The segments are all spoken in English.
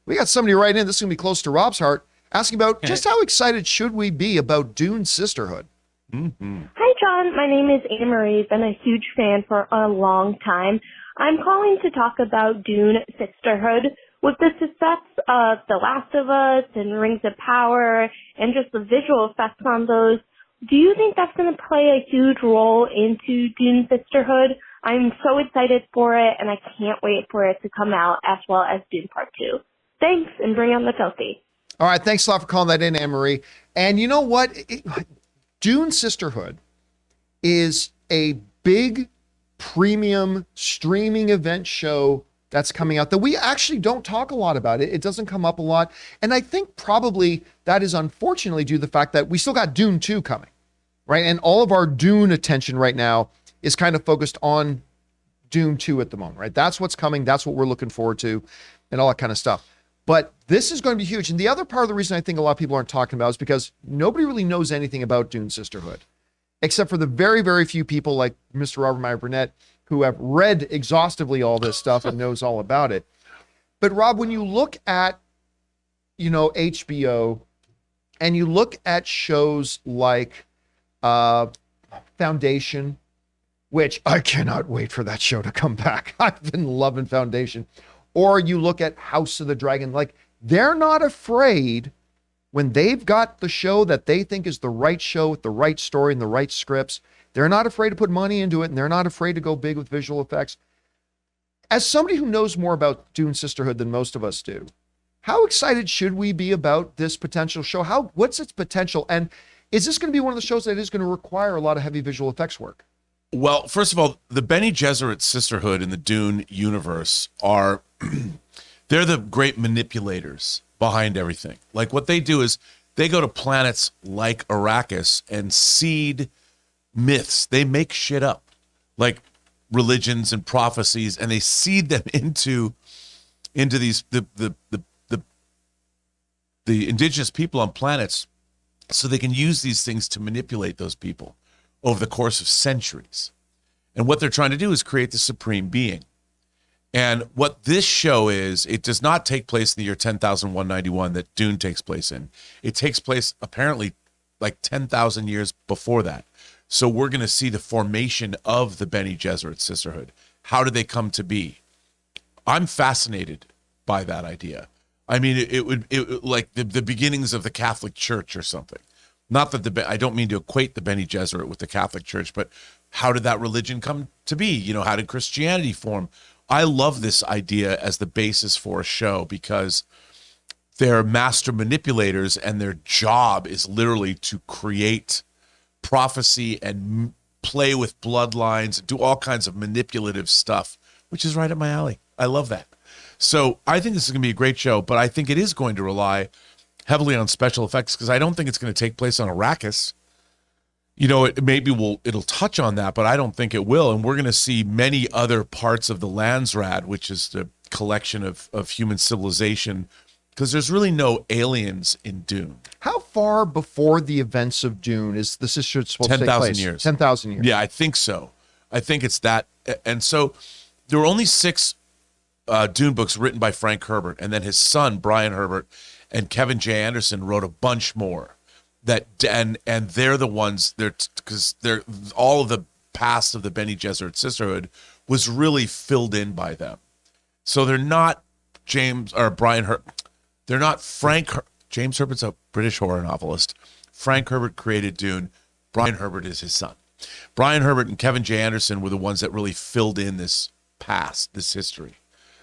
We got somebody right in. This is going to be close to Rob's heart, asking about just how excited should we be about Dune Sisterhood? Mm-hmm. Hi, John. My name is Anna Marie. Been a huge fan for a long time. I'm calling to talk about Dune Sisterhood. With the success of The Last of Us and Rings of Power and just the visual effects on those, do you think that's going to play a huge role into Dune Sisterhood? I'm so excited for it, and I can't wait for it to come out, as well as Dune Part 2. Thanks, and bring on the filthy. All right, thanks a lot for calling that in, Anne-Marie. And you know what? Dune Sisterhood is a big premium streaming event show that's coming out that we actually don't talk a lot about. It doesn't come up a lot. And I think probably that is unfortunately due to the fact that we still got Dune 2 coming, right? And all of our Dune attention right now is kind of focused on Dune 2 at the moment, right? That's what's coming. That's what we're looking forward to and all that kind of stuff. But this is going to be huge. And the other part of the reason I think a lot of people aren't talking about is because nobody really knows anything about Dune Sisterhood, except for the very, very few people like Mr. Robert Meyer Burnett, who have read exhaustively all this stuff and knows all about it. But Rob, when you look at, HBO and you look at shows like Foundation, which I cannot wait for that show to come back. I've been loving Foundation. Or you look at House of the Dragon, like they're not afraid when they've got the show that they think is the right show with the right story and the right scripts. They're not afraid to put money into it, and they're not afraid to go big with visual effects. As somebody who knows more about Dune Sisterhood than most of us do, how excited should we be about this potential show? What's its potential? And is this going to be one of the shows that is going to require a lot of heavy visual effects work? Well, first of all, the Bene Gesserit Sisterhood in the Dune universe are, they're the great manipulators behind everything. Like what they do is they go to planets like Arrakis and seed myths. They make shit up, like religions and prophecies, and they seed them into these the indigenous people on planets, so they can use these things to manipulate those people over the course of centuries. And what they're trying to do is create the supreme being. And what this show is, it does not take place in the year 10,191 that Dune takes place in. It takes place apparently like 10,000 years before that. So we're going to see the formation of the Bene Gesserit Sisterhood. How did they come to be? I'm fascinated by that idea. I mean, it would like the beginnings of the Catholic Church or something. Not that I don't mean to equate the Bene Gesserit with the Catholic Church, but how did that religion come to be? How did Christianity form? I love this idea as the basis for a show because they're master manipulators and their job is literally to create prophecy and play with bloodlines, do all kinds of manipulative stuff, which is right up my alley. I love that. So I think this is going to be a great show, but I think it is going to rely heavily on special effects because I don't think it's going to take place on Arrakis. It'll touch on that, but I don't think it will. And we're going to see many other parts of the Landsrad, which is the collection of human civilization, because there's really no aliens in Dune. How far before the events of Dune is the Sisterhood supposed to take place? 10,000 years. 10,000 years. Yeah, I think so. I think it's that. And so there were only 6 Dune books written by Frank Herbert, and then his son, Brian Herbert, and Kevin J. Anderson wrote a bunch more. And they're the ones, because they're all of the past of the Bene Gesserit Sisterhood was really filled in by them. So they're not James or Brian Herbert. They're not Frank. James Herbert's a British horror novelist. Frank Herbert created Dune. Brian Herbert is his son. Brian Herbert and Kevin J. Anderson were the ones that really filled in this past, this history.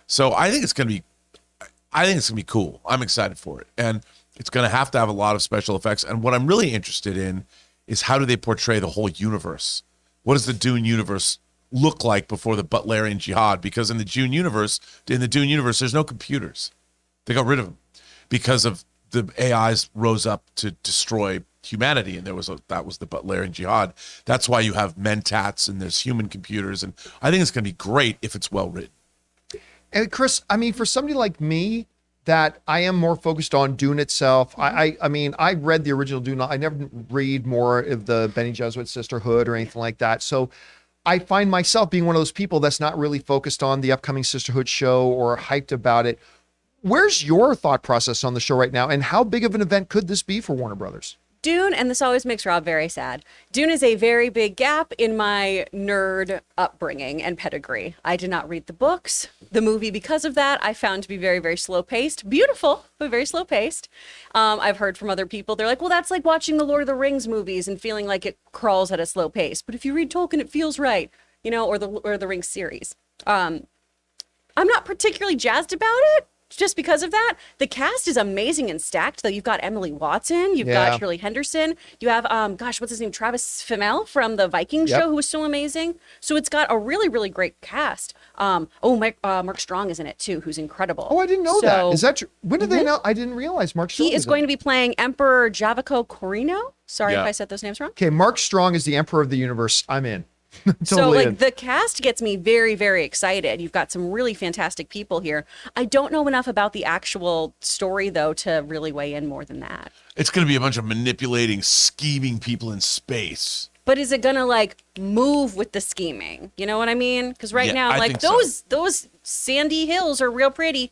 So I think it's going to be cool. I'm excited for it. And it's going to have a lot of special effects. And what I'm really interested in is how do they portray the whole universe? What does the Dune universe look like before the Butlerian Jihad? Because in the Dune universe, there's no computers. They got rid of them because of the AIs rose up to destroy humanity. And that was the Butlerian Jihad. That's why you have mentats and there's human computers. And I think it's going to be great if it's well written. And Chris, I mean, for somebody like me, that I am more focused on Dune itself. I mean, I read the original Dune. I never read more of the Bene Gesserit Sisterhood or anything like that. So I find myself being one of those people that's not really focused on the upcoming Sisterhood show or hyped about it. where's your thought process on the show right now, and how big of an event could this be for Warner Brothers? Dune, and this always makes Rob very sad, Dune is a very big gap in my nerd upbringing and pedigree. I did not read the books. The movie, because of that, I found to be very, very slow-paced. Beautiful, but very slow-paced. I've heard from other people, they're like, well, that's like watching the Lord of the Rings movies and feeling like it crawls at a slow pace. But if you read Tolkien, it feels right, or the Rings series. I'm not particularly jazzed about it. Just because of that. The cast is amazing and stacked, though. You've got Emily Watson, you've got Shirley Henderson, you have what's his name, Travis Fimmel from the Viking show, who was so amazing. So it's got a really, really great cast. Mark Strong is in it too, who's incredible. Oh, I didn't know that. Is that true? When did they know? I didn't realize Mark Strong. He is going to be playing Emperor Javico Corino. Sorry if I said those names wrong. Okay, Mark Strong is the Emperor of the Universe. I'm in. Totally in. The cast gets me very, very excited. You've got some really fantastic people here. I don't know enough about the actual story, though, to really weigh in more than that. It's going to be a bunch of manipulating, scheming people in space. But is it going to move with the scheming? You know what I mean? Because right now, those sandy hills are real pretty.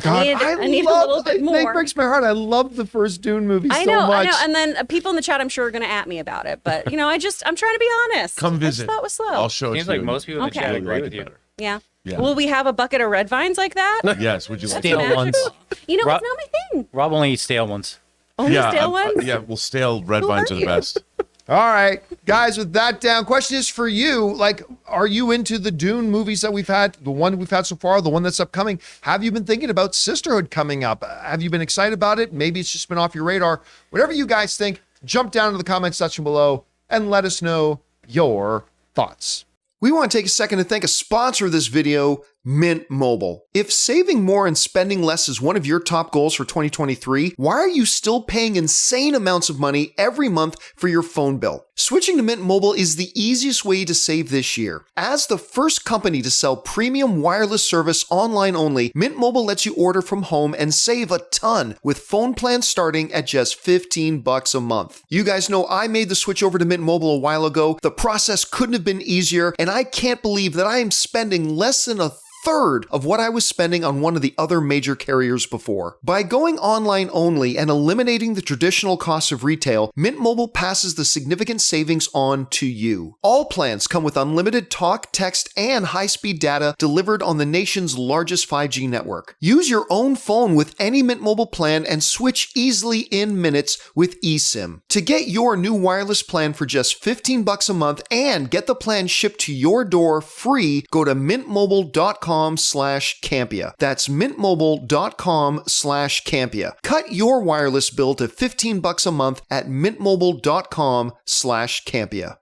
God, I need a little bit more. It breaks my heart. I love the first Dune movie so much. I know. And then people in the chat, I'm sure, are going to at me about it. But, I'm trying to be honest. Come visit. I just thought it was slow. I'll show it to you. Seems like most people in the chat agree with you. Yeah. Will we have a bucket of red vines like that? Yes. Would you like stale to? ones? It's not my thing. Rob only eats stale ones. Only stale ones? Well, stale red vines are the best. All right, guys, with that down, question is for you. Are you into the Dune movies that we've had, the one we've had so far, the one that's upcoming? Have you been thinking about Sisterhood coming up? Have you been excited about it? Maybe it's just been off your radar. Whatever you guys think, jump down to the comment section below and let us know your thoughts. We want to take a second to thank a sponsor of this video, Mint Mobile. If saving more and spending less is one of your top goals for 2023, why are you still paying insane amounts of money every month for your phone bill? Switching to Mint Mobile is the easiest way to save this year. As the first company to sell premium wireless service online only, Mint Mobile lets you order from home and save a ton with phone plans starting at just $15 a month. You guys know I made the switch over to Mint Mobile a while ago. The process couldn't have been easier, and I can't believe that I am spending less than a third of what I was spending on one of the other major carriers before. By going online only and eliminating the traditional costs of retail, Mint Mobile passes the significant savings on to you. All plans come with unlimited talk, text, and high-speed data delivered on the nation's largest 5G network. Use your own phone with any Mint Mobile plan and switch easily in minutes with eSIM. To get your new wireless plan for just $15 a month and get the plan shipped to your door free, go to mintmobile.com/Campea. That's mintmobile.com/Campea. Cut your wireless bill to $15 a month at mintmobile.com/Campea.